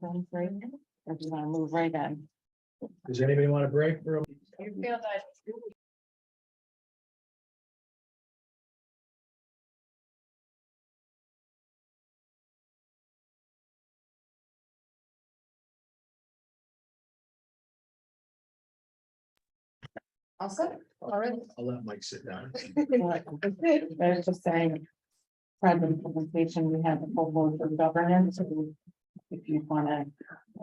Right. Or do you want to move right in? Does anybody want to break for a? You feel that? Also, all right. I'll let Mike sit down. I was just saying, present presentation, we have the full board for governance. If you want to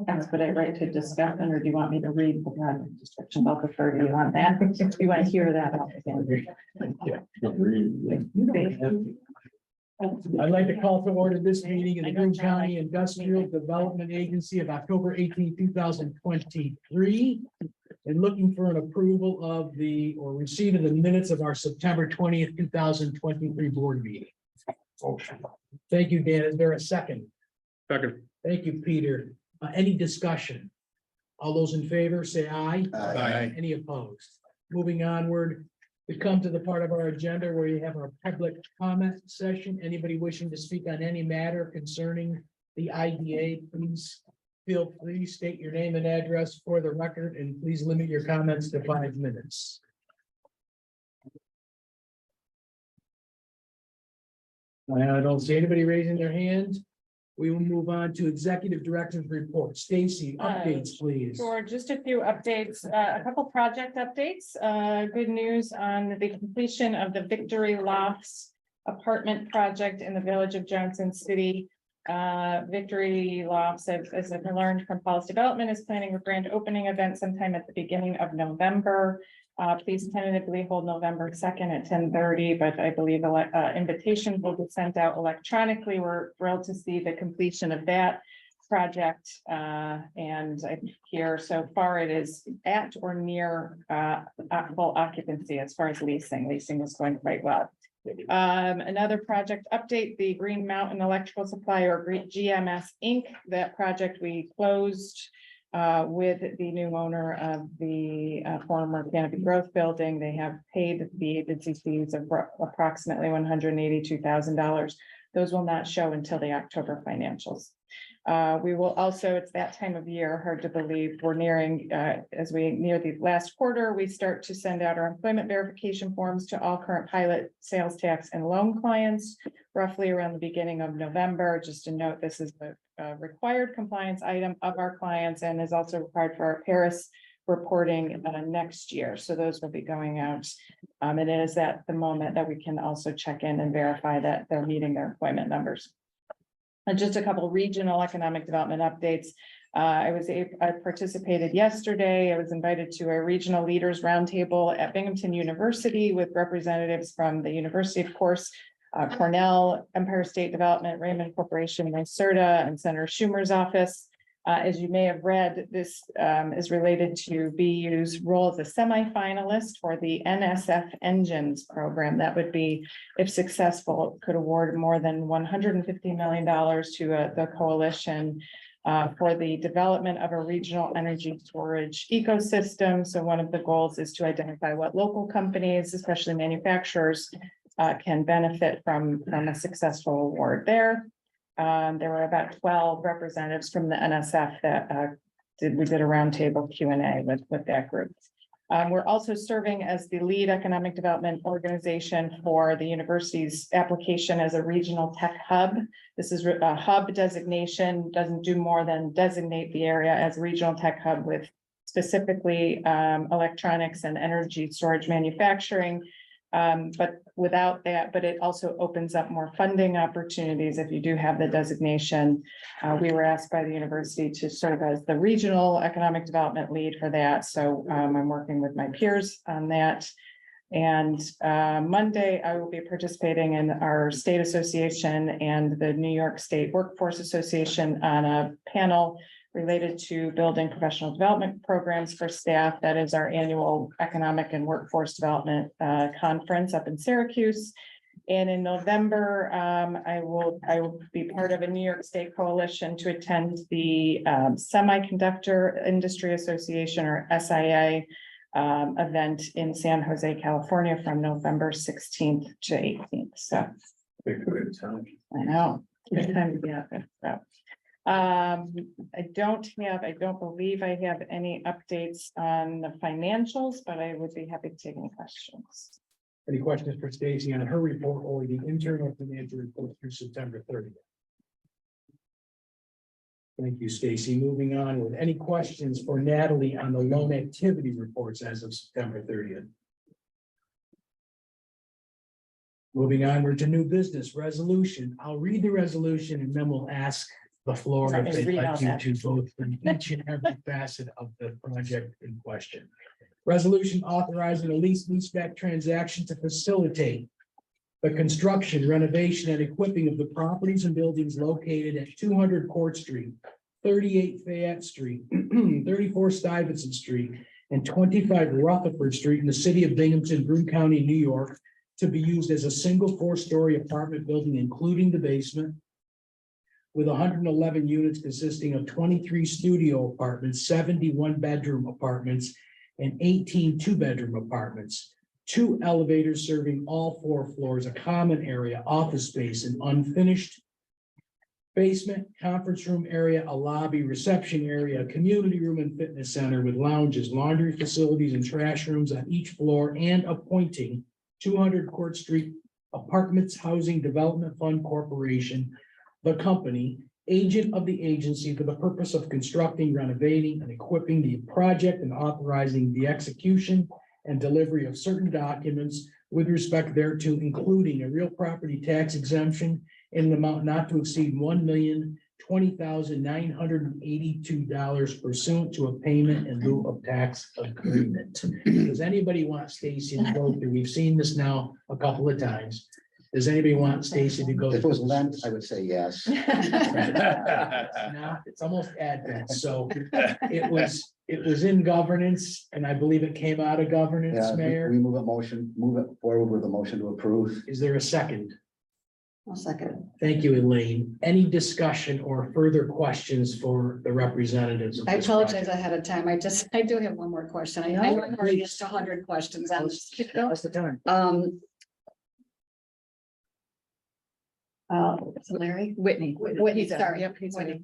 expedite right to discussion, or do you want me to read the description about the 30? You want that? Do you want to hear that out again? I'd like to call to order this meeting of the Broome County Industrial Development Agency of October 18, 2023. And looking for an approval of or receipt of the minutes of our September 20th, 2023 board meeting. Thank you, Dan. Is there a second? Second. Thank you, Peter. Any discussion? All those in favor, say aye. Aye. Any opposed? Moving onward, we come to the part of our agenda where you have our public comment session. Anybody wishing to speak on any matter concerning the IDA, please feel free, state your name and address for the record, and please limit your comments to 5 minutes. I don't see anybody raising their hand. We will move on to executive director's report. Stacy, updates, please. Sure, just a few updates, a couple project updates. Good news on the completion of the Victory Lofts apartment project in the village of Johnson City. Victory Lofts, as I've learned from Policy Development, is planning a grand opening event sometime at the beginning of November. Please tentatively hold November 2nd at 10:30, but I believe invitations will be sent out electronically. We're thrilled to see the completion of that project. And I hear so far it is at or near full occupancy as far as leasing. Leasing is going quite well. Another project update, the Green Mountain Electrical Supply, or GMS Inc. That project we closed with the new owner of the former Canopy Growth building. They have paid the agency fees of approximately $182,000. Those will not show until the October financials. We will also, it's that time of year, hard to believe, we're nearing, as we near the last quarter, we start to send out our employment verification forms to all current pilot, sales tax, and loan clients, roughly around the beginning of November. Just to note, this is the required compliance item of our clients and is also required for our Paris reporting next year. So those will be going out. And it is at the moment that we can also check in and verify that they're meeting their employment numbers. And just a couple regional economic development updates. I participated yesterday. I was invited to a regional leaders roundtable at Binghamton University with representatives from the university, of course, Cornell, Empire State Development, Raymond Corporation, NYSERDA, and Senator Schumer's office. As you may have read, this is related to BU's role as a semifinalist for the NSF Engines program. That would be, if successful, could award more than $150 million to the coalition for the development of a regional energy storage ecosystem. So one of the goals is to identify what local companies, especially manufacturers, can benefit from a successful award there. There were about 12 representatives from the NSF that we did a roundtable Q&A with that group. We're also serving as the lead economic development organization for the university's application as a regional tech hub. This is a hub designation, doesn't do more than designate the area as a regional tech hub with specifically electronics and energy storage manufacturing. But without that, but it also opens up more funding opportunities if you do have the designation. We were asked by the university to serve as the regional economic development lead for that. So I'm working with my peers on that. And Monday, I will be participating in our state association and the New York State Workforce Association on a panel related to building professional development programs for staff. That is our annual economic and workforce development conference up in Syracuse. And in November, I will be part of a New York State coalition to attend the Semiconductor Industry Association, or SIA, event in San Jose, California from November 16th to 18th. So I know, good time to be out there. So. I don't believe I have any updates on the financials, but I would be happy to take any questions. Any questions for Stacy on her report or the internal financial report through September 30th? Thank you, Stacy. Moving on with any questions for Natalie on the loan activity reports as of September 30th? Moving onward to new business resolution. I'll read the resolution and then we'll ask the floor if they'd like you to vote for each and every facet of the project in question. Resolution authorizing a leaseback transaction to facilitate the construction, renovation, and equipping of the properties and buildings located at 200 Court Street, 38 Fayette Street, 34 Stuyvesant Street, and 25 Rutherford Street in the city of Binghamton, Broome County, New York, to be used as a single 4-story apartment building, including the basement, with 111 units consisting of 23 studio apartments, 71 bedroom apartments, and 18 2-bedroom apartments, 2 elevators serving all 4 floors, a common area, office space, an unfinished basement, conference room area, a lobby, reception area, a community room and fitness center with lounges, laundry facilities, and trash rooms on each floor, and appointing 200 Court Street Apartments Housing Development Fund Corporation, the company, agent of the agency for the purpose of constructing, renovating, and equipping the project and authorizing the execution and delivery of certain documents with respect thereto, including a real property tax exemption in an amount not to exceed $1,020,982 pursuant to a payment in lieu of tax agreement. Does anybody want Stacy to go through? We've seen this now a couple of times. Does anybody want Stacy to go? If it was Lent, I would say yes. Now, it's almost Advent, so it was in governance, and I believe it came out of governance, Yeah, Mayor. we move it forward with a motion to approve. Is there a second? I'll second. Thank you, Elaine. Any discussion or further questions for the representatives? of I this apologize project? ahead of time. I do have one more question. I know I've already asked 100 questions on this. That's the time. Larry? Whitney. Whitney, sorry. Yep, he's Whitney.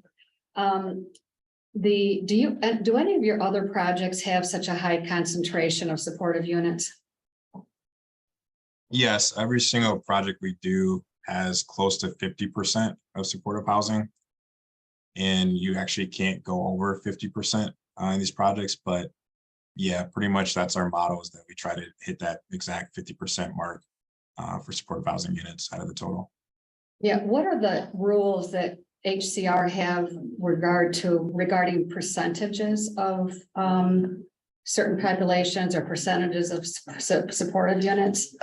Do any of your other projects have such a high concentration of supportive units? Yes, every single project we do has close to 50% of supportive housing. And you actually can't go over 50% in these projects, but yeah, pretty much that's our motto, is that we try to hit that exact 50% mark for supportive housing units out of the total. Yeah, what are the rules that HCR have regarding percentages of certain populations or percentages of supportive units?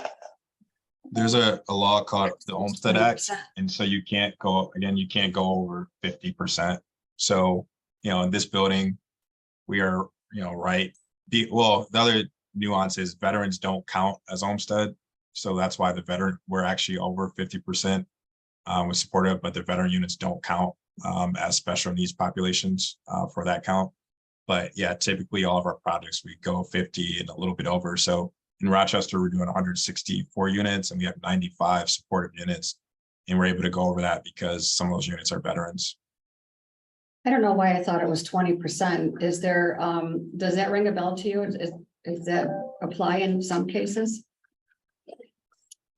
There's a law called the Olmstead Act, and so you can't go over 50%. So, in this building, we are, right. The other nuance is veterans don't count as Olmstead. So that's why we're actually over 50% with supportive, but the veteran units don't count as special needs populations for that count. But yeah, typically all of our projects, we go 50 and a little bit over. So in Rochester, we're doing 164 units and we have 95 supportive units. And we're able to go over that because some of those units are veterans. I don't know why I thought it was 20%. Is there, does that ring a bell to you? Does that apply in some cases?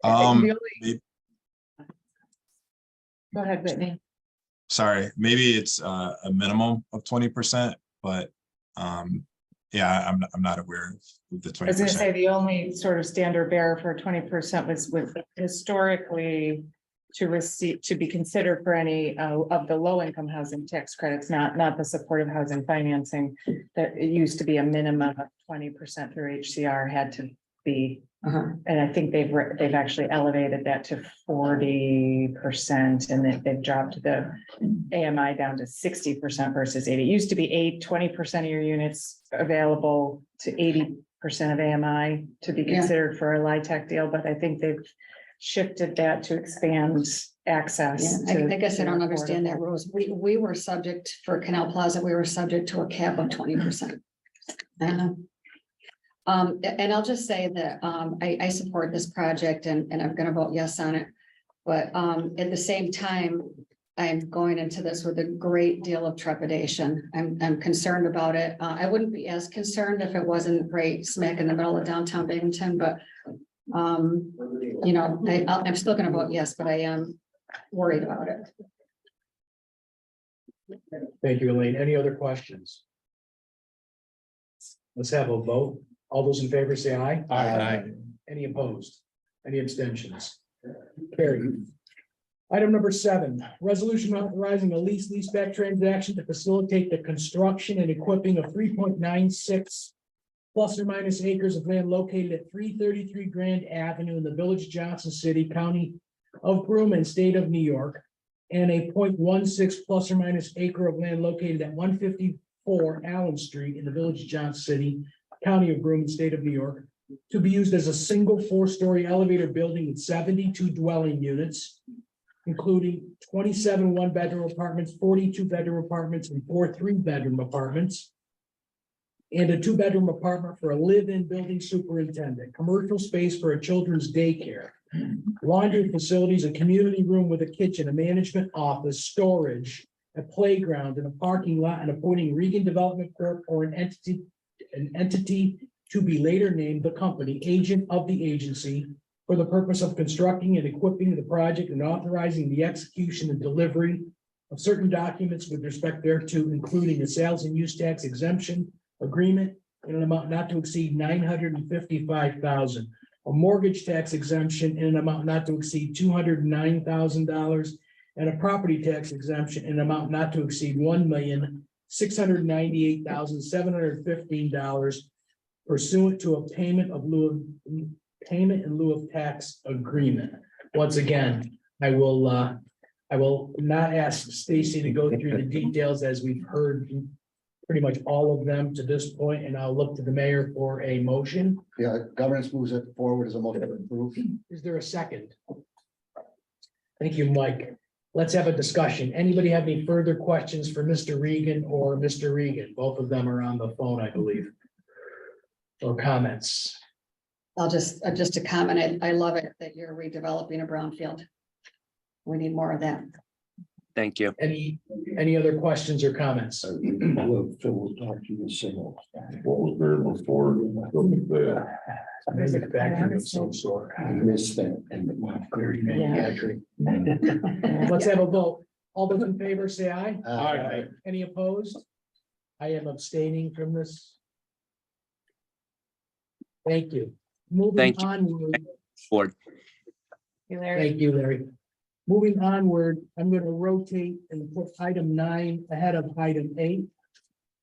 Maybe, Go ahead, Whitney. sorry, maybe it's a minimum of 20%, but yeah, I'm not aware of the 20%. I was gonna say the only sort of standard bearer for 20% was historically to be considered for any of the low income housing tax credits, not the supportive housing financing. That it used to be a minimum of 20% through HCR had to be. And I think they've actually elevated that to 40%, and they've dropped the AMI down to 60% versus 80. It used to be 20% of your units available to 80% of AMI to be considered for a LIHTC deal, but I think they've shifted that to expand access. Yeah, I guess I don't understand that rules. We were subject for Canal Plaza, we were subject to a cap of 20%. And I'll just say that I support this project and I'm going to vote yes on it. But at the same time, I'm going into this with a great deal of trepidation. I'm concerned about it. I wouldn't be as concerned if it wasn't right smack in the middle of downtown Binghamton, but I'm still gonna vote yes, but I am worried about it. Thank you, Elaine. Any other questions? Let's have a vote. All those in favor say aye. Aye. Any opposed? Any abstentions? Carried. Item number 7, resolution authorizing a leaseback transaction to facilitate the construction and equipping of 3.96 plus or minus acres of land located at 333 Grand Avenue in the Village of Johnson City, County of Broome, and State of New York, and a 0.16 plus or minus acre of land located at 154 Allen Street in the Village of Johnson City, County of Broome, and State of New York, to be used as a single 4-story elevator building with 72 dwelling units, including 27 one-bedroom apartments, 42 bedroom apartments, and 4 3-bedroom apartments, and a 2-bedroom apartment for a live-in building superintendent, commercial space for a children's daycare, laundry facilities, a community room with a kitchen, a management office, storage, a playground, and a parking lot, and appointing Regan Development Corp. Or an entity to be later named the company agent of the agency for the purpose of constructing and equipping the project and authorizing the execution and delivery of certain documents with respect thereto, including a sales and use tax exemption agreement in an amount not to exceed $955,000, a mortgage tax exemption in an amount not to exceed $209,000, and a property tax exemption in an amount not to exceed $1,698,715 pursuant to a payment in lieu of tax agreement. Once again, I will not ask Stacy to go through the details, as we've heard pretty much all of them to this point, and I'll look to the mayor for a motion. Yeah, governance moves it forward as a motion to approve. Is there a second? Thank you, Mike. Let's have a discussion. Anybody have any further questions for Mr. Regan or Mr. Regan? Both of them are on the phone, I believe. Or comments? I'll just a comment. I love it that you're redeveloping a brownfield. We need more of that. Thank you. Any other questions or comments? Phil will talk to you single. What was there before? Manufacturing of some sort. Missed that. Let's have a vote. All those in favor say aye. Aye. Any opposed? I am abstaining from this. Thank you. Moving Thank you. onward. Board. Thank you, Larry. Moving onward, I'm going to rotate and put item 9 ahead of item 8.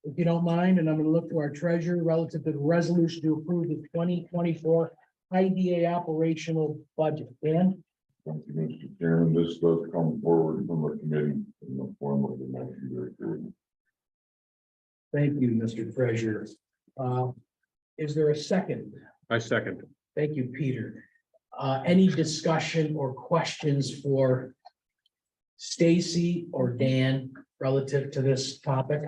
If you don't mind, and I'm going to look to our treasurer relative to the resolution to approve the 2024 IDA operational budget. Dan? Thank you, Mr. Chairman. This does come forward from the committee in the form of the motion to approve. Thank you, Mr. Treasurer. Is there a second? I second. Thank you, Peter. Any discussion or questions for Stacy or Dan relative to this topic?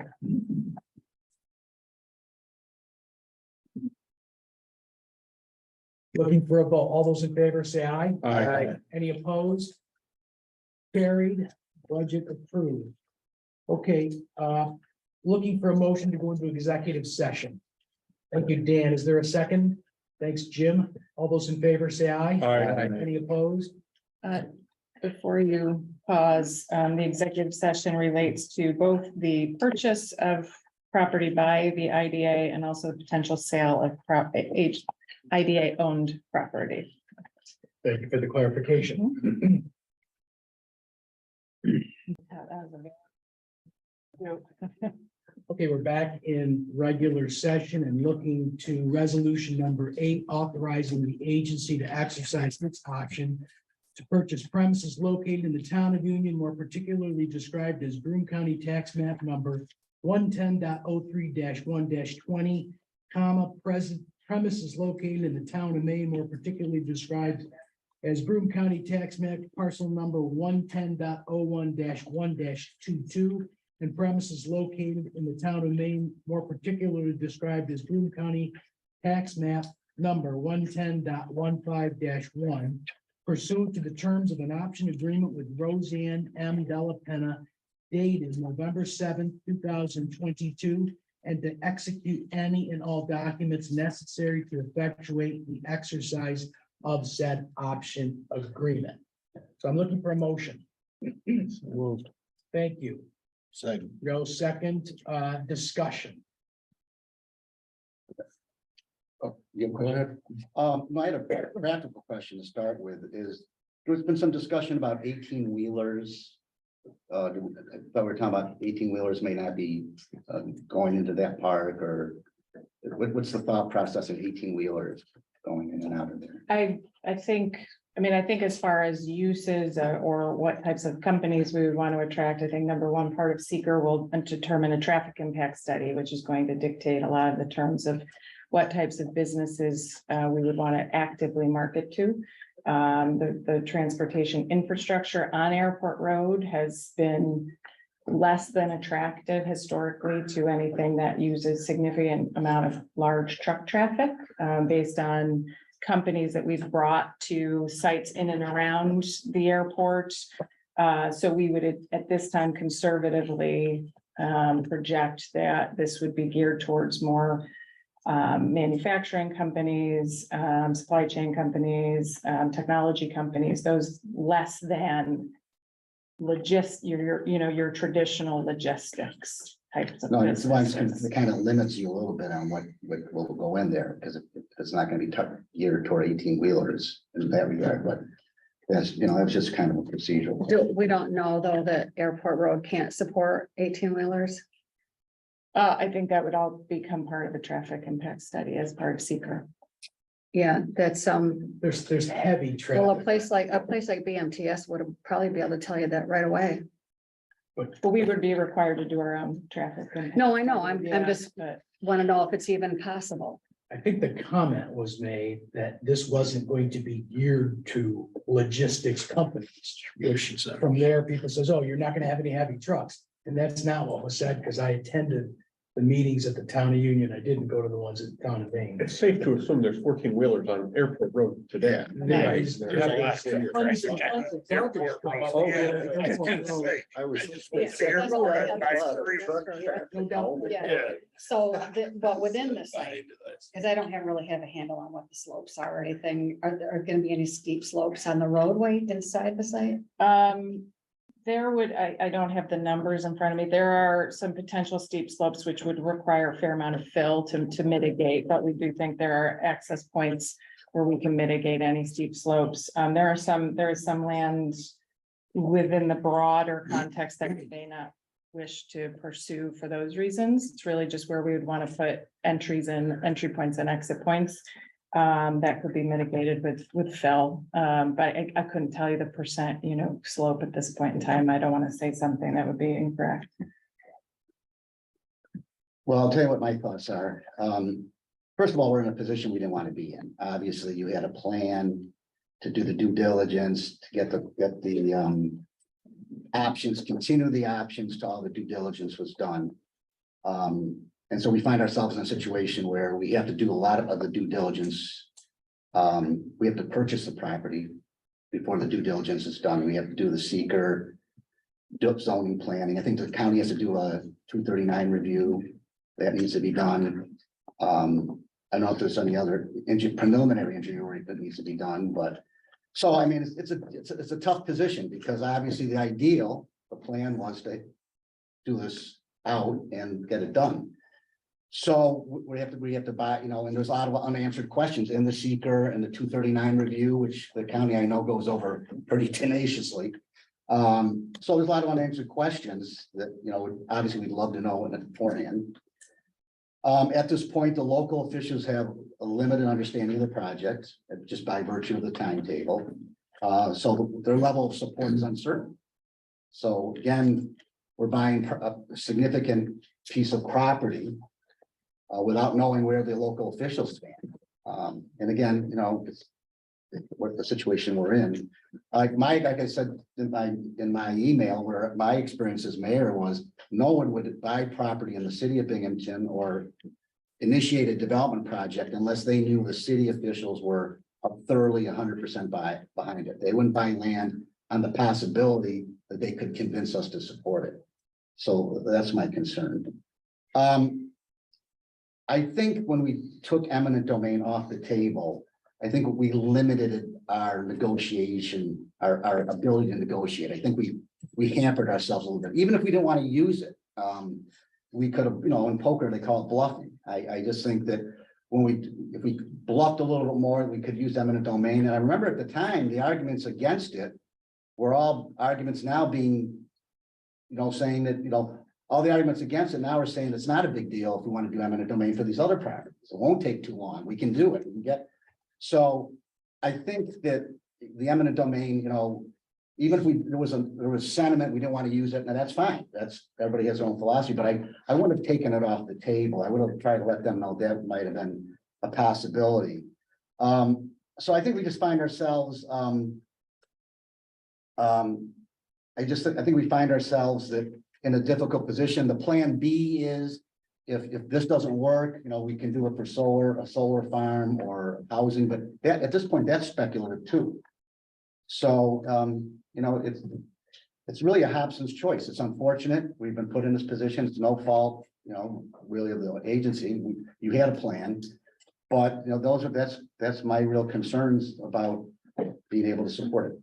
Looking for a vote. All those in favor say aye. Aye. Any opposed? Carried, budget approved. Okay, looking for a motion to go into executive session. Thank you, Dan. Is there a second? Thanks, Jim. All those in favor say aye. Aye. Any opposed? Before you pause, the executive session relates to both the purchase of property by the IDA and also potential sale of IDA owned property. Thank you for the clarification. Okay, we're back in regular session and looking to resolution number 8, authorizing the agency to exercise its option to purchase premises located in the town of Union, more particularly described as Broome County Tax Map number 110.03-1-20, premises located in the town of Maine, more particularly described as Broome County Tax Map parcel number 110.01-1-22, and premises located in the town of Maine, more particularly described as Broome County Tax Map number 110.15-1, pursuant to the terms of an option agreement with Roseanne M. Della Penna dated November 7th, 2022, and to execute any and all documents necessary to effectuate the exercise of said option agreement. So I'm looking for a motion. Moved. Thank you. Second. Joe, second, discussion. Oh, yeah, go ahead. I had a practical question to start with is, there's been some discussion about 18-wheelers. I thought we were talking about 18-wheelers may not be going into that park, or what's the thought process of 18-wheelers going in and out of there? I think as far as uses or what types of companies we would want to attract, I think number one, part of seeker will determine a traffic impact study, which is going to dictate a lot of the terms of what types of businesses we would want to actively market to. The transportation infrastructure on Airport Road has been less than attractive historically to anything that uses significant amount of large truck traffic, based on companies that we've brought to sites in and around the airport. So we would at this time conservatively project that this would be geared towards more manufacturing companies, supply chain companies, technology companies, those less than your traditional logistics types of No, it's why businesses. it kind of limits you a little bit on what will go in there, because it's not going to be geared toward 18-wheelers in that regard, but that's, that's just kind of a procedural. We don't know though that Airport Road can't support 18-wheelers. I think that would all become part of the traffic impact study as part of seeker. Yeah, that's There's heavy well, a traffic. place like BMTS would probably be able to tell you that right away. But we would be required to do our own traffic. impact No, I know. study, I'm yeah, just but want to know if it's even possible. I think the comment was made that this wasn't going to be geared to logistics companies. Which from there, people says, oh, you're not gonna have any heavy trucks. And that's not what was said, because I attended the meetings at the town of Union. I didn't go to the ones at the town of Dane. It's safe to assume there's 14-wheelers on Airport Road today. There's a lot of- I was. No doubt. Yeah. So, but within the site, because I don't really have a handle on what the slopes are or anything, are there going to be any steep slopes on the roadway inside the site? I don't have the numbers in front of me. There are some potential steep slopes which would require a fair amount of fill to mitigate, but we do think there are access points where we can mitigate any steep slopes. There is some land within the broader context that we may not wish to pursue for those reasons. It's really just where we would want to put entry points and exit points. That could be mitigated with fill. But I couldn't tell you the percent, slope at this point in time. I don't want to say something that would be incorrect. Well, I'll tell you what my thoughts are. First of all, we're in a position we didn't want to be in. Obviously, you had a plan to do the due diligence, to get the options, continue the options to all the due diligence was done. And so we find ourselves in a situation where we have to do a lot of the due diligence. We have to purchase the property before the due diligence is done. We have to do the seeker zoning planning. I think the county has to do a 239 review. That needs to be done. I don't know if there's any other preliminary engineering that needs to be done, but so I mean, it's a tough position, because obviously the plan was to do this out and get it done. So we have to buy, and there's a lot of unanswered questions in the seeker and the 239 review, which the county I know goes over pretty tenaciously. So there's a lot of unanswered questions that, obviously we'd love to know beforehand. At this point, the local officials have a limited understanding of the project, just by virtue of the timetable. So their level of support is uncertain. So again, we're buying a significant piece of property without knowing where the local officials stand. And again, it's what the situation we're in. Like I said in my email, where my experience as mayor was, no one would buy property in the city of Binghamton or initiate a development project unless they knew the city officials were are thoroughly 100% behind it. They wouldn't buy land on the possibility that they could convince us to support it. So that's my concern. I think when we took eminent domain off the table, I think we limited our negotiation, our ability to negotiate. I think we hampered ourselves a little bit, even if we didn't want to use it. We could have, in poker, they call it bluffing. I just think that if we bluffed a little bit more, we could use eminent domain. And I remember at the time, the arguments against it were all arguments now being, saying that, all the arguments against it now are saying it's not a big deal if we want to do eminent domain for these other properties. It won't take too long. We can do it. We can get. So I think that the eminent domain, even if there was sentiment, we didn't want to use it, and that's fine. Everybody has their own philosophy, but I would have taken it off the table. I would have tried to let them know that might have been a possibility. So I think we just find ourselves, I think we find ourselves that in a difficult position. The plan B is if this doesn't work, we can do it for a solar farm or housing, but at this point, that's speculative too. So, it's really a Hobson's choice. It's unfortunate. We've been put in this position. It's no fault, really of the agency. You had a plan, but that's my real concerns about being able to support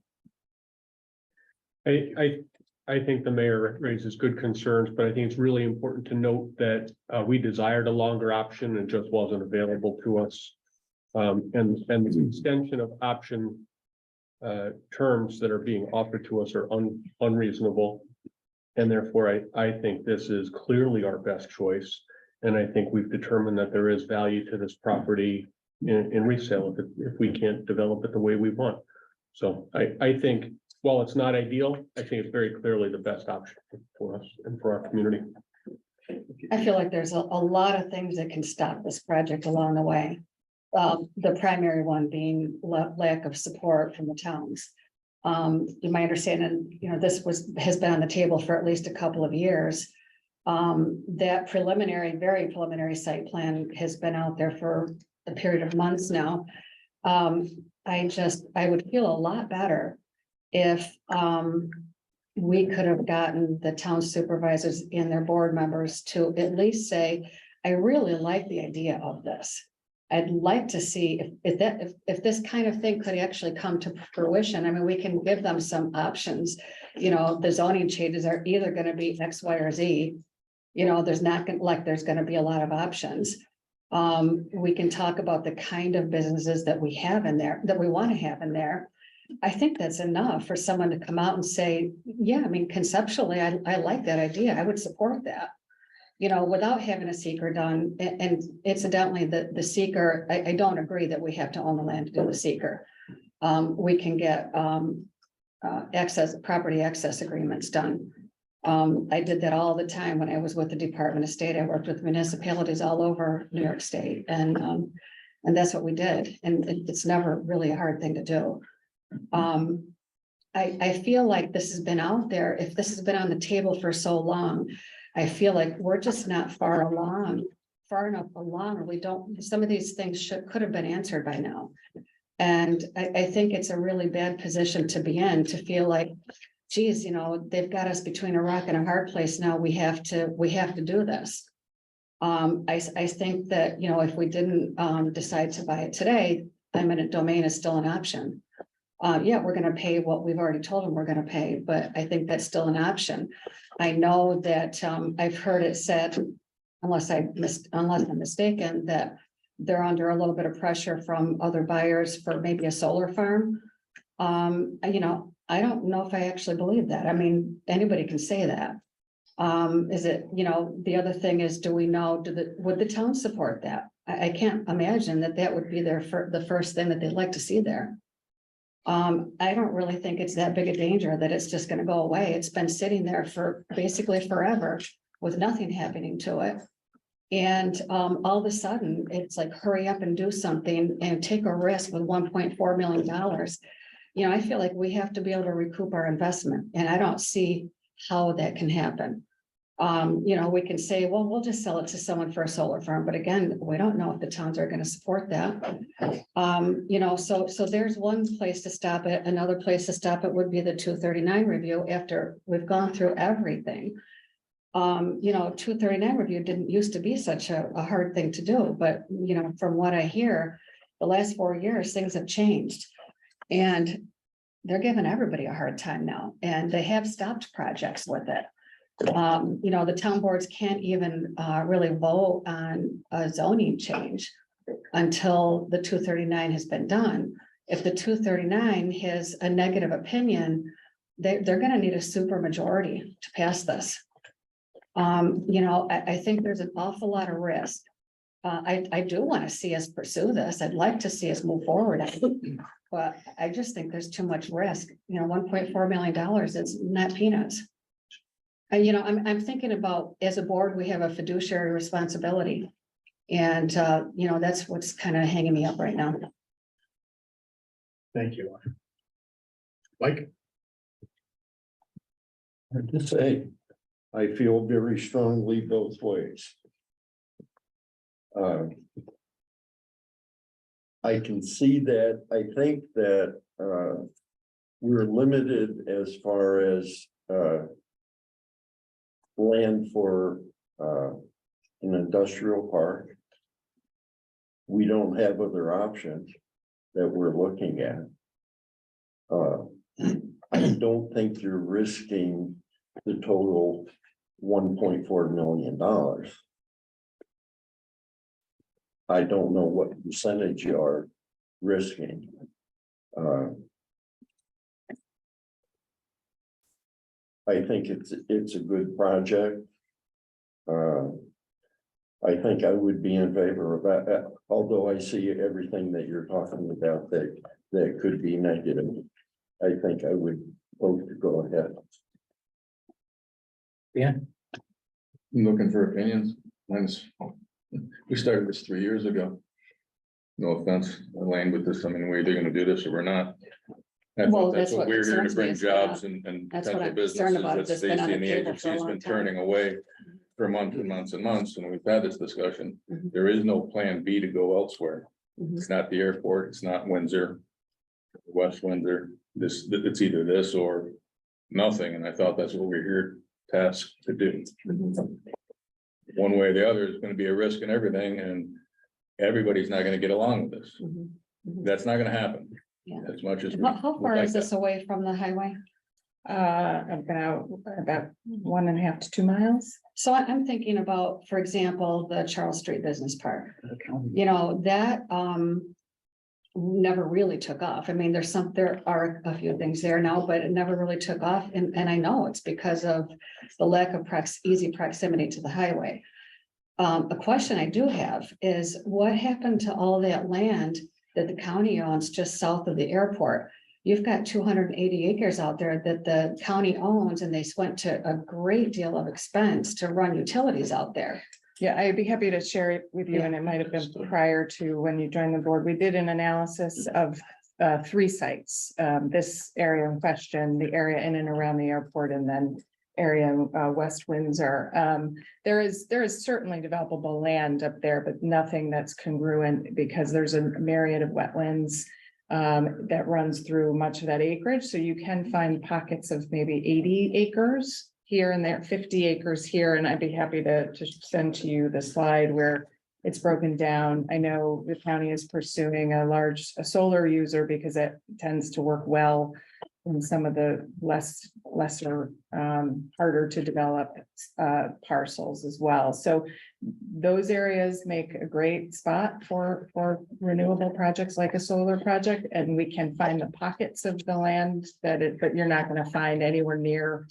I think the mayor raises good concerns, but I think it's really important to note that we desired a longer option and just wasn't available to us. And the extension of option terms that are being offered to us are unreasonable. And therefore, I think this is clearly our best choice. And I think we've determined that there is value to this property in resale if we can't develop it the way we want. So I think while it's not ideal, I think it's very clearly the best option for us and for our community. I feel like there's a lot of things that can stop this project along the way. The primary one being lack of support from the towns. In my understanding, this has been on the table for at least a couple of years. That very preliminary site plan has been out there for a period of months now. I would feel a lot better if we could have gotten the town supervisors and their board members to at least say, I really like the idea of this. I'd like to see if this kind of thing could actually come to fruition. I mean, we can give them some options. The zoning changes are either going to be X, Y, or Z. There's going to be a lot of options. We can talk about the kind of businesses that we have in there, that we want to have in there. I think that's enough for someone to come out and say, yeah, I mean, conceptually, I like that idea. I would support that. Without having a seeker done, and incidentally, the seeker, I don't agree that we have to own the land to do the seeker. We can get property access agreements done. I did that all the time when I was with the Department of State. I worked with municipalities all over New York State, and that's what we did. And it's never really a hard thing to do. I feel like this has been out there. If this has been on the table for so long, I feel like we're just not far enough along, or some of these things could have been answered by now. And I think it's a really bad position to be in, to feel like, geez, they've got us between a rock and a hard place now. We have to do this. I think that, if we didn't decide to buy it today, eminent domain is still an option. Yeah, we're going to pay what we've already told them we're going to pay, but I think that's still an option. I know that I've heard it said, unless I'm mistaken, that they're under a little bit of pressure from other buyers for maybe a solar farm. I don't know if I actually believe that. I mean, anybody can say that. Is it, the other thing is, do we know, would the town support that? I can't imagine that would be the first thing that they'd like to see there. I don't really think it's that big a danger that it's just going to go away. It's been sitting there for basically forever with nothing happening to it. And all of a sudden, it's like, hurry up and do something and take a risk with $1.4 million. I feel like we have to be able to recoup our investment, and I don't see how that can happen. You know, we can say, well, we'll just sell it to someone for a solar farm, but again, we don't know if the towns are gonna support that. You know, so there's one place to stop it. Another place to stop it would be the 239 review after we've gone through everything. You know, 239 review didn't used to be such a hard thing to do, but you know, from what I hear, the last 4 years, things have changed. And they're giving everybody a hard time now, and they have stopped projects with it. You know, the town boards can't even really vote on a zoning change until the 239 has been done. If the 239 has a negative opinion, they're gonna need a super majority to pass this. You know, I think there's an awful lot of risk. I do want to see us pursue this. I'd like to see us move forward. But I just think there's too much risk. You know, $1.4 million, it's not peanuts. And, you know, I'm thinking about, as a board, we have a fiduciary responsibility. And, you know, that's what's kind of hanging me up right now. Thank you. Mike? Hard to say. I feel very strongly both ways. I can see that. I think that we're limited as far as land for an industrial park. We don't have other options that we're looking at. I don't think you're risking the total $1.4 million. I don't know what percentage you are risking. I think it's a good project. I think I would be in favor of that, although I see everything that you're talking about that could be negative. I think I would vote to go ahead. Yeah. I'm looking for opinions. We started this 3 years ago. No offense, Elaine, with this, I mean, we're either gonna do this or we're not. I Well, thought that's that's what what we're here to concerns me bring is jobs that- and that's what potential I'm concerned about, businesses it's that been on Stacy and the the table for a agency's long been time. turning away for months and months and months, and we've had this discussion. Mhm. There is no plan B to go elsewhere. Mhm. It's not the airport, it's not Windsor, West Windsor. It's either this or nothing, and I thought that's what we're here tasked to do. Mhm. One way or the other is gonna be a risk in everything, and everybody's not gonna get along with this. Mhm. Mhm. That's not gonna happen. Yeah. As much as. we How would far like is this that. away from the highway? About 1.5 to 2 miles. So I'm thinking about, for example, the Charles Street Business Park. You know, that never really took off. I mean, there are a few things there now, but it never really took off. And I know it's because of the lack of easy proximity to the highway. A question I do have is what happened to all that land that the county owns just south of the airport? You've got 280 acres out there that the county owns, and they went to a great deal of expense to run utilities out there. Yeah, I'd be happy to share it with you, and it might have been prior to when you joined the board. We did an analysis of 3 sites. This area in question, the area in and around the airport, and then area in West Windsor. There is certainly developable land up there, but nothing that's congruent because there's a myriad of wetlands that runs through much of that acreage. So you can find pockets of maybe 80 acres here and there, 50 acres here, and I'd be happy to send to you the slide where it's broken down. I know the county is pursuing a solar user because it tends to work well in some of the lesser, harder to develop parcels as well. So those areas make a great spot for renewable projects like a solar project, and we can find the pockets of the land but you're not going to find anywhere near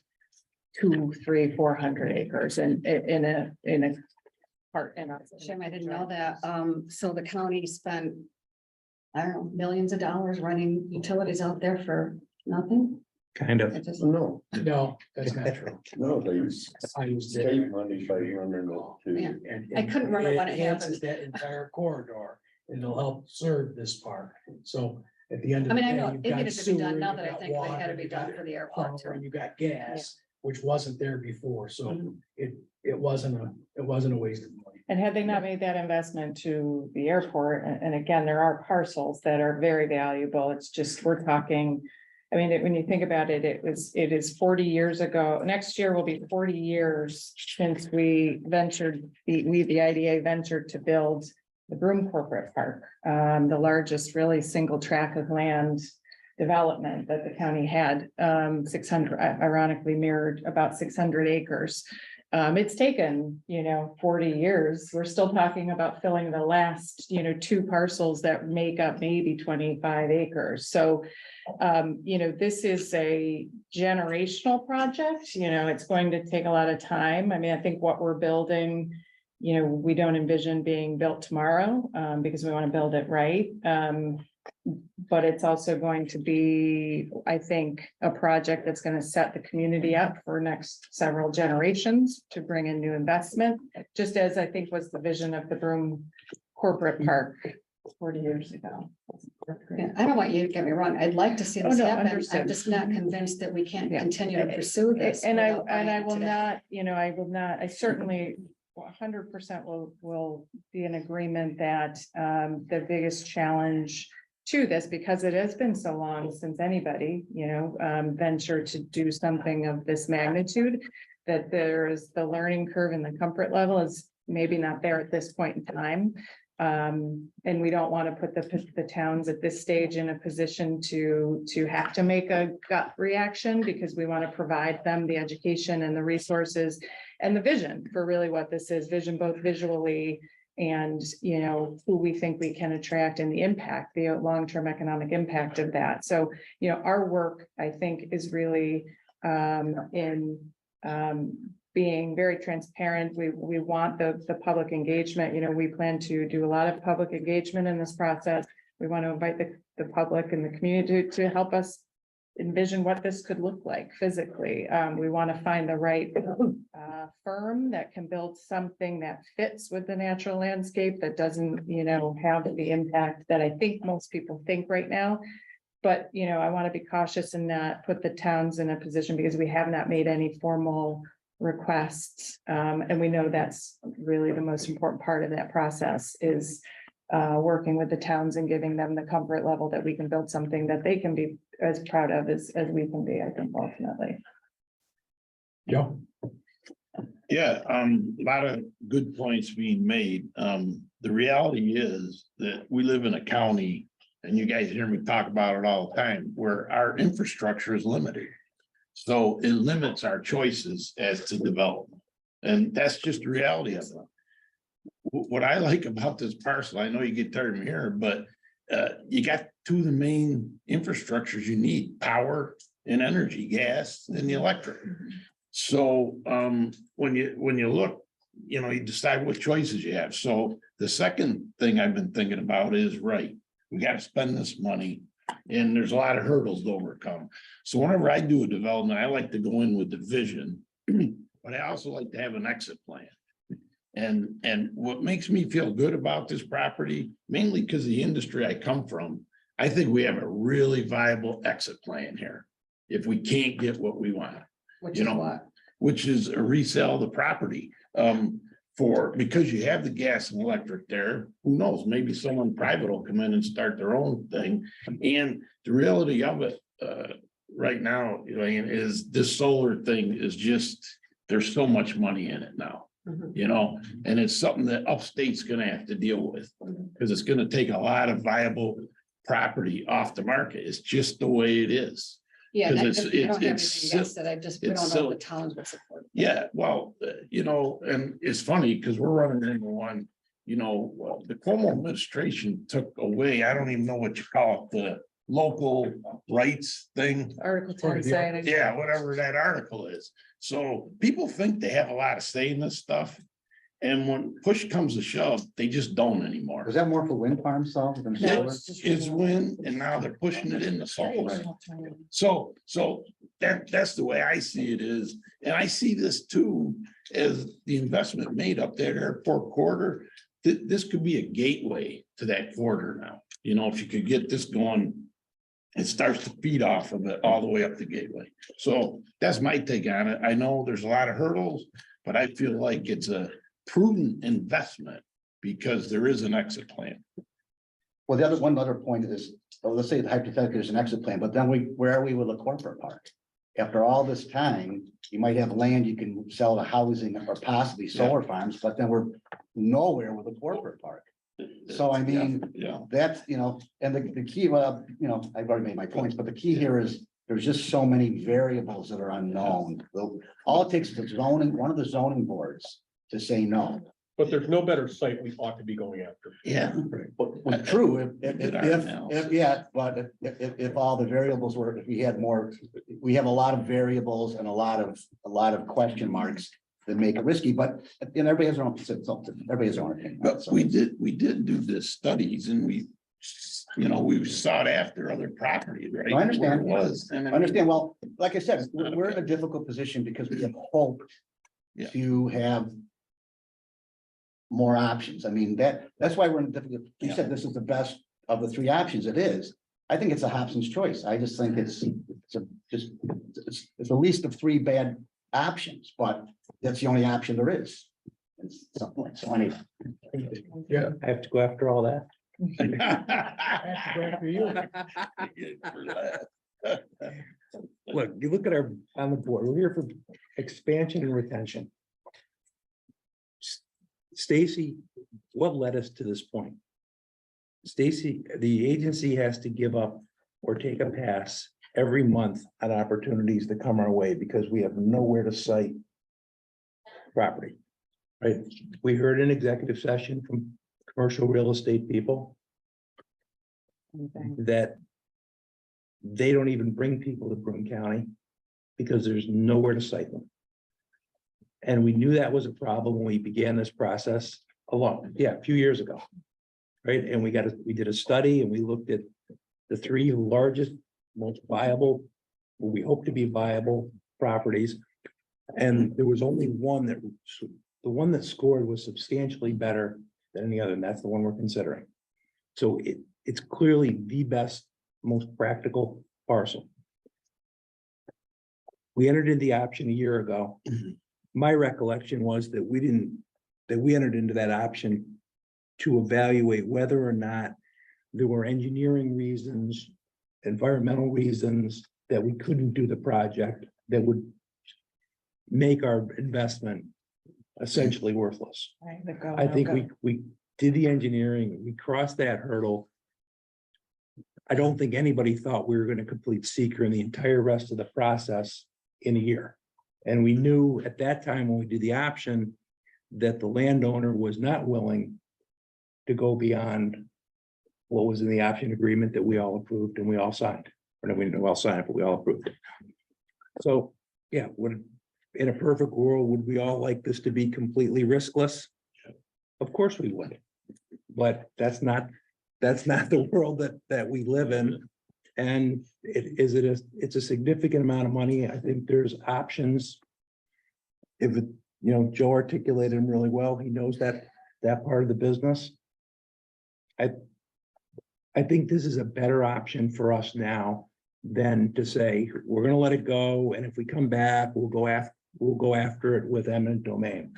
200, 300, 400 acres in a part in our. Jim, I didn't know that. So the county spent, I don't know, millions of dollars running utilities out there for nothing. Kind of. It just- No, No, that's not true. no, they use I used it. state money by running it Yeah. to. And- I couldn't remember when it enhances that entire corridor, and it'll help serve this park. So at the end I of the mean, I day, know you've it got needed to be done sewer, now you've that I got think it had water, to be you've done got for the airport power, too. and you got gas. which wasn't there before, so it wasn't a waste of money. And had they not made that investment to the airport, and again, there are parcels that are very valuable, it's just, we're talking. I mean, when you think about it, it is 40 years ago, next year will be 40 years since we ventured, the IDA ventured to build the Broome Corporate Park, the largest really single tract of land development that the county had, 600, ironically mirrored about 600 acres. It's taken, 40 years. We're still talking about filling the last, 2 parcels that make up maybe 25 acres. So, this is a generational project, it's going to take a lot of time. I mean, I think what we're building, we don't envision being built tomorrow, because we want to build it right. But it's also going to be, I think, a project that's going to set the community up for next several generations to bring in new investment, just as I think was the vision of the Broome Corporate Park 40 years ago. Yeah, I don't want you to get me wrong. I'd like to see Oh, this no, happen. understood. I'm just not convinced that we can't Yeah. continue to pursue this. And I without buying will into that. not, I certainly 100% will be in agreement that the biggest challenge to this, because it has been so long since anybody, ventured to do something of this magnitude, that there is the learning curve and the comfort level is maybe not there at this point in time. And we don't want to put the towns at this stage in a position to have to make a gut reaction, because we want to provide them the education and the resources and the vision for really what this is, vision both visually and, who we think we can attract and the impact, the long-term economic impact of that. So, our work, I think, is really in being very transparent. We want the public engagement. We plan to do a lot of public engagement in this process. We want to invite the public and the community to help us envision what this could look like physically. We want to find the right firm that can build something that fits with the natural landscape, that doesn't, have the impact that I think most people think right now. But, I want to be cautious and not put the towns in a position, because we have not made any formal requests. And we know that's really the most important part of that process is working with the towns and giving them the comfort level that we can build something that they can be as proud of as we can be, I think, ultimately. Yeah. Yeah, a lot of good points being made. The reality is that we live in a county, and you guys hear me talk about it all the time, where our infrastructure is limited. So it limits our choices as to development. And that's just the reality of it. What I like about this parcel, I know you get tired of me here, but you got 2 of the main infrastructures you need: power and energy, gas and the electric. So when you look, you decide what choices you have. So the second thing I've been thinking about is, right, we got to spend this money, and there's a lot of hurdles to overcome. So whenever I do a development, I like to go in with the vision, but I also like to have an exit plan. And what makes me feel good about this property, mainly because of the industry I come from, I think we have a really viable exit plan here if we can't get what we want. Which is what? Which is a resell the property. Because you have the gas and electric there, who knows, maybe someone private will come in and start their own thing. And the reality of it, right now, is this solar thing is just, there's so much money in it now. And it's something that upstate's gonna have to deal with, because it's gonna take a lot of viable property off the market. It's just the way it is. Yeah, Because I it's- don't have anything it's against it. I just, we it's don't know silly. the towns would support. it. Yeah, well, and it's funny because we're running into one, the Cuomo administration took away, I don't even know what you call it, the local rights thing. Article 10 Or the- saying. Yeah, whatever that article is. So people think they have a lot of say in this stuff. And when push comes to shove, they just don't anymore. Was that more for wind farms, Saul, than No, solar? it's just- It's wind, and now they're pushing it into solar. So that's the way I see it is, and I see this too, as the investment made up there, airport corridor. This could be a gateway to that corridor now, if you could get this going it starts to feed off of it all the way up the gateway. So that's my take on it. I know there's a lot of hurdles, but I feel like it's a prudent investment because there is an exit plan. Well, the other, one other point is, well, let's say hypothetically there's an exit plan, but then where are we with a corporate park? After all this time, you might have land you can sell to housing or possibly solar farms, but then we're nowhere with a corporate park. So I mean, Yeah, that's, and the key, well, I've already made my points, but the key here is there's just so many variables that are unknown. All it takes is one of the zoning boards to say no. But there's no better site we ought to be going after. yeah. Well, true, Did our analysis. if all the variables were, if we had more, we have a lot of variables and a lot of question marks that make it risky, but everybody has their own, everybody has their own opinion. But we did do the studies and we sought after other property, right? I understand. Where it was. I understand. Well, like I said, we're in a difficult position because we have hoped Yeah. to have more options. I mean, that's why we're in a difficult, you said this is the best of the three options. It is. I think it's a Hobson's choice. I just think it's the least of three bad options, but that's the only option there is. So anyway. Yeah. I have to go after all that. After you. Look, you look at on the board, we're here for expansion and retention. Stacy, what led us to this point? Stacy, the agency has to give up or take a pass every month on opportunities that come our way because we have nowhere to site property. Right? We heard an executive session from commercial real estate people that they don't even bring people to Broome County because there's nowhere to site them. And we knew that was a problem when we began this process a few years ago. Right, and we did a study and we looked at the three largest, most viable, what we hope to be viable properties. And there was only one the one that scored was substantially better than any other, and that's the one we're considering. So it's clearly the best, most practical parcel. We entered into the option a year ago. My recollection was that we entered into that option to evaluate whether or not there were engineering reasons, environmental reasons that we couldn't do the project that would make our investment essentially worthless. I think we did the engineering, we crossed that hurdle. I don't think anybody thought we were going to complete seeker and the entire rest of the process in a year. And we knew at that time when we did the option that the landowner was not willing to go beyond what was in the option agreement that we all approved and we all signed. Or no, we didn't all sign it, but we all approved it. So, yeah, in a perfect world, would we all like this to be completely riskless? Of course we would. But that's not the world that we live in. And it's a significant amount of money. I think there's options. If Joe articulated him really well, he knows that part of the business. I think this is a better option for us now than to say, we're gonna let it go, and if we come back, we'll go after it with eminent domain.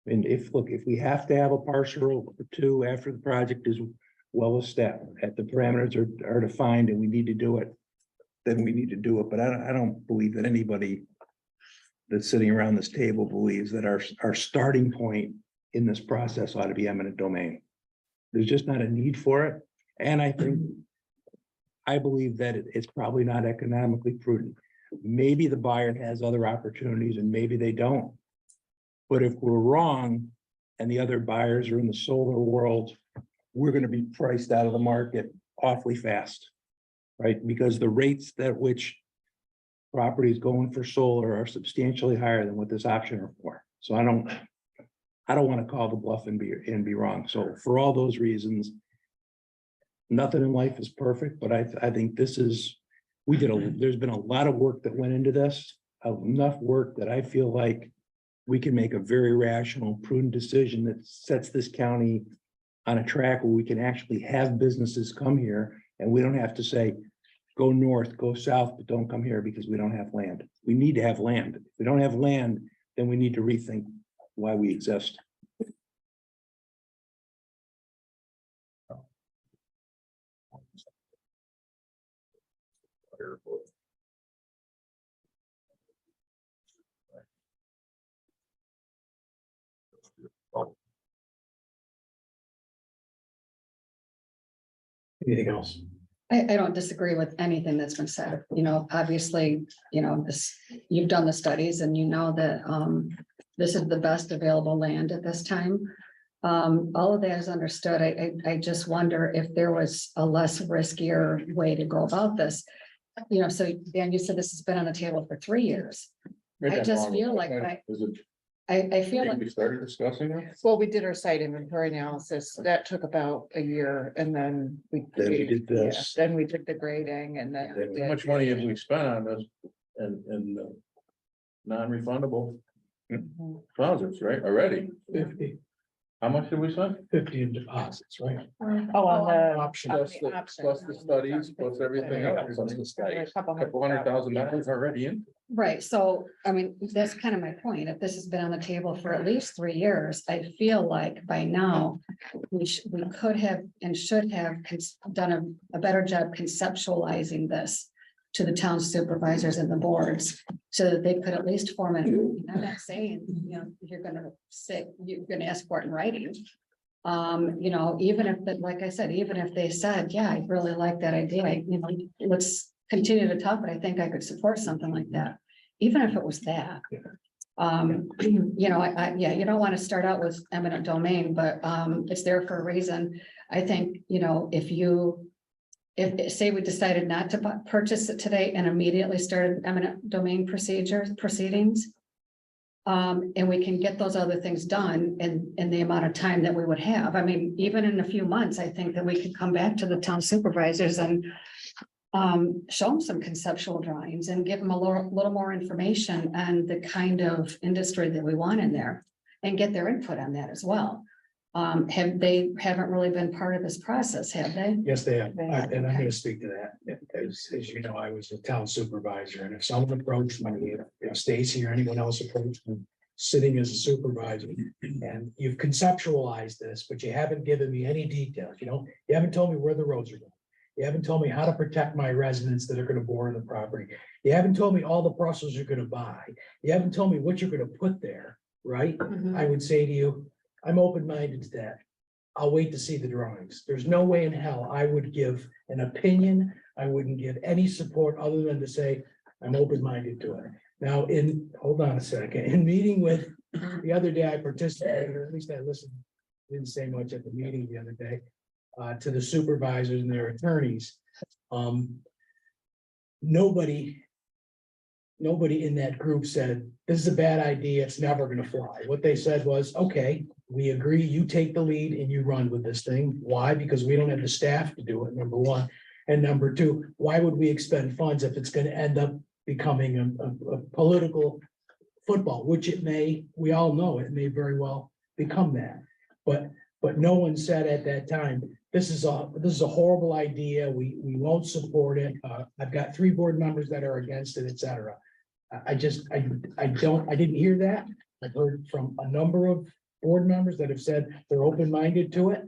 And if we have to have a parcel or two after the project is well established, at the parameters are defined and we need to do it, then we need to do it. But I don't believe that anybody that's sitting around this table believes that our starting point in this process ought to be eminent domain. There's just not a need for it. And I believe that it's probably not economically prudent. Maybe the buyer has other opportunities and maybe they don't. But if we're wrong and the other buyers are in the solar world, we're going to be priced out of the market awfully fast, right? Because the rates at which properties going for solar are substantially higher than what this option are for. So I don't want to call the bluff and be wrong. So for all those reasons, nothing in life is perfect, but I think this is, there's been a lot of work that went into this, enough work that I feel like we can make a very rational, prudent decision that sets this county on a track where we can actually have businesses come here and we don't have to say, go north, go south, but don't come here because we don't have land. We need to have land. If we don't have land, then we need to rethink why we exist. Anything else? I don't disagree with anything that's been said, obviously, you've done the studies and you know that, this is the best available land at this time. All of that is understood. I just wonder if there was a less riskier way to go about this. So Dan, you said this has been on the table for 3 years. I just feel like I feel like We started discussing it. Well, we did our site inventory analysis. That took about a year and then we. Then we did yeah, this. Then we did the grading and then. we How did- much money have we spent on this and non-refundable deposits, right, already? 50 How much did we spend? in deposits, right? Oh, on the. Option. on Plus the the, option. plus the studies, plus everything else. A couple $200,000 already in. right. So, I mean, that's kind of my point. If this has been on the table for at least 3 years, I feel like by now we could have and should have done a better job conceptualizing this to the town supervisors and the boards so that they could at least form it. I'm not saying, you're gonna ask for it in writing. Even if, like I said, even if they said, yeah, I really like that idea, let's continue to talk, but I think I could support something like that. Even if it was that. You don't want to start out with eminent domain, but it's there for a reason. I think, if say we decided not to purchase it today and immediately started eminent domain proceedings. And we can get those other things done in the amount of time that we would have. I mean, even in a few months, I think that we could come back to the town supervisors and show them some conceptual drawings and give them a little more information and the kind of industry that we want in there and get their input on that as well. Haven't really been part of this process, have they? Yes, they have. They And have, I'm okay. gonna speak to that. As you know, I was a town supervisor, and if someone approached me, if Stacy or anyone else approached me, sitting as a supervisor, and you've conceptualized this, but you haven't given me any details, you haven't told me where the roads are going. You haven't told me how to protect my residents that are gonna bore in the property. You haven't told me all the parcels you're gonna buy. You haven't told me what you're gonna put there, right? Mhm. I would say to you, I'm open-minded to that. I'll wait to see the drawings. There's no way in hell I would give an opinion. I wouldn't give any support other than to say, I'm open-minded to it. Now, hold on a second, in meeting with, the other day I participated, or at least I listened, didn't say much at the meeting the other day, to the supervisors and their attorneys. Nobody in that group said, this is a bad idea, it's never gonna fly. What they said was, okay, we agree, you take the lead and you run with this thing. Why? Because we don't have the staff to do it, number one. And number two, why would we expend funds if it's gonna end up becoming a political football, which it may, we all know it may very well become that. But no one said at that time, this is a horrible idea, we won't support it. I've got 3 board members that are against it, et cetera. I didn't hear that. I've heard from a number of board members that have said they're open-minded to it.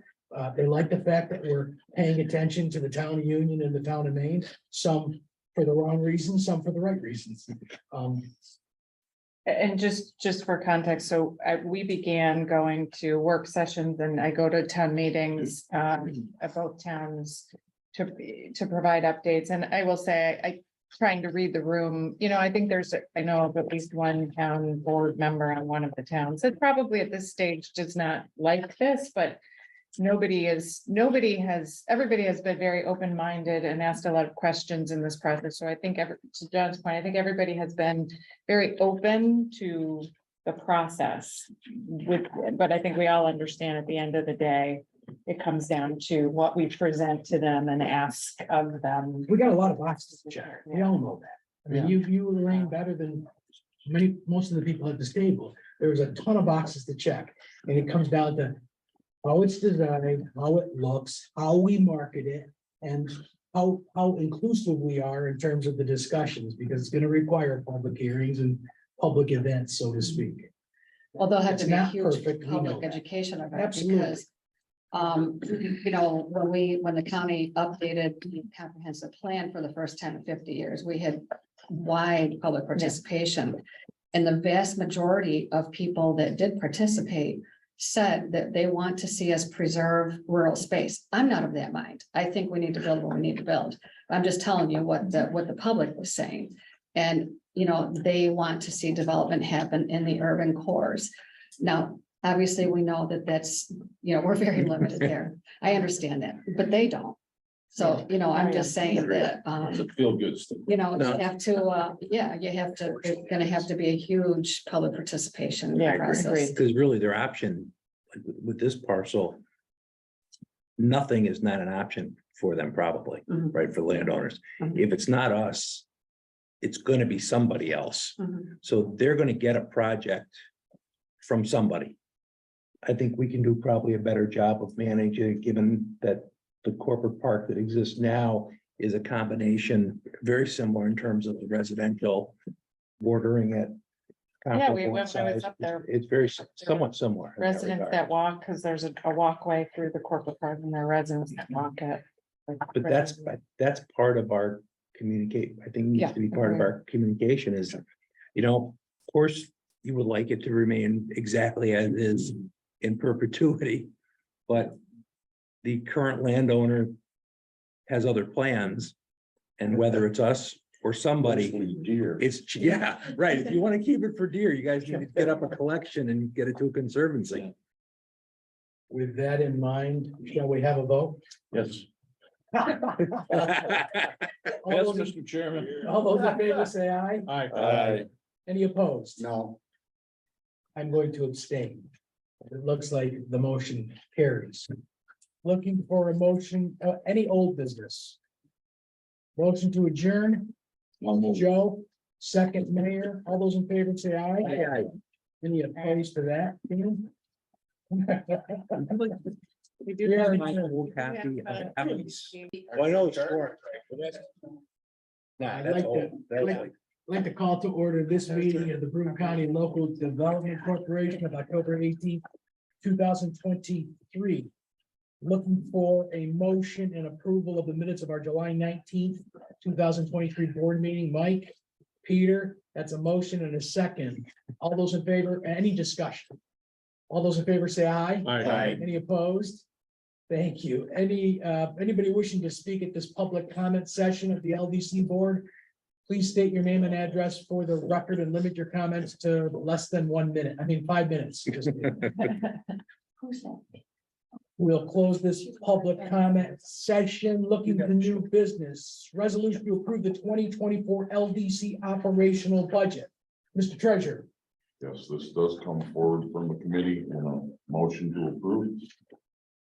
They like the fact that we're paying attention to the town of Union and the town of Maine, some for the wrong reasons, some for the right reasons. And just for context, so we began going to work sessions and I go to town meetings at both towns to provide updates. And I will say, I trying to read the room, I think I know of at least one town board member on one of the towns that probably at this stage does not like this, but everybody has been very open-minded and asked a lot of questions in this process. So I think to John's point, I think everybody has been very open to the process but I think we all understand at the end of the day, it comes down to what we present to them and ask of them. We got a lot of boxes to check. We all know that. I mean, you Lorraine better than most of the people at this table. There's a ton of boxes to check, and it comes down to how it's designed, how it looks, how we market it, and how inclusive we are in terms of the discussions, because it's gonna require public hearings and public events, so to speak. Well, they'll have It's to be a not huge perfect, we know public that. education of it, Absolutely. because. When the county updated the comprehensive plan for the first 10 to 50 years, we had wide public participation. And the vast majority of people that did participate said that they want to see us preserve rural space. I'm not of that mind. I think we need to build what we need to build. I'm just telling you what the public was saying. And, they want to see development happen in the urban cores. Now, obviously, we know that that's, we're very limited there. I understand that, but they don't. So, I'm just saying that, It's a feel good stuff. you have to, there's gonna have to be a huge public participation in the Yeah, process. agreed. Because really their option like with this parcel. Nothing is not an option for them probably, Mhm. right, for landowners. Mhm. If it's not us, it's gonna be somebody else. Mhm. So they're gonna get a project from somebody. I think we can do probably a better job of managing, given that the corporate park that exists now is a combination, very similar in terms of the residential bordering it. Yeah, comparable in I was size. up there. It's very somewhat similar. in that Residents regard. that walk, because there's a walkway through the corporate park and there are residents that walk it. But that's part of our communicate, I think needs to be part of our communication is, of course, you would like it to remain exactly as is in perpetuity. But the current landowner has other plans. And whether it's us or somebody, Mostly deer. it's, yeah, right. If you want to keep it for deer, you guys need to get up a collection and get it to a conservancy. With that in mind, shall we have a vote? Yes. All Yes, those, Mr. Chairman. all those in favor say aye. Aye. Any opposed? No, I'm going to abstain. It looks like the motion carries. Looking for a motion, any old business? Motion to adjourn, Joe, second mayor, all those in favor say aye. Aye. Any opposed to that? We do have my old copy of Emily's. Well, I know it's short. Nah, I'd that's like to- old. That's I'd like to call to order this meeting of the Broome County Local Development Corporation of October 18th, 2023. Looking for a motion and approval of the minutes of our July 19th, 2023 board meeting. Mike, Peter, that's a motion and a second. All those in favor, any discussion? All those in favor say aye. Aye. Any opposed? Thank you. Anybody wishing to speak at this public comment session of the LDC board? Please state your name and address for the record and limit your comments to less than 1 minute. 5 minutes. Just kidding. We'll close this public comment session, looking to new business. Resolution to approve the 2024 LDC operational budget. Mr. Treasurer, Yes, this does come forward from the committee in a motion to approve.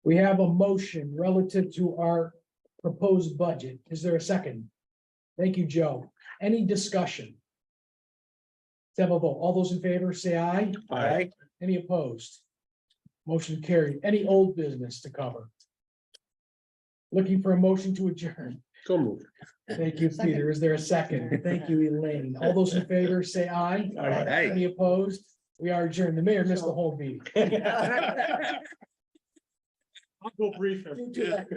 we have a motion relative to our proposed budget. Is there a second? Thank you, Joe. Any discussion? Let's have a vote. All those in favor say aye. Aye. Any opposed? Motion carried. Any old business to cover? Looking for a motion to adjourn. So moved. Thank you, Peter. Is there a second? Thank you, Elaine. All those in favor say aye. Aye. Any opposed? We are adjourned. The mayor missed the whole meeting. I'll go brief. You do that.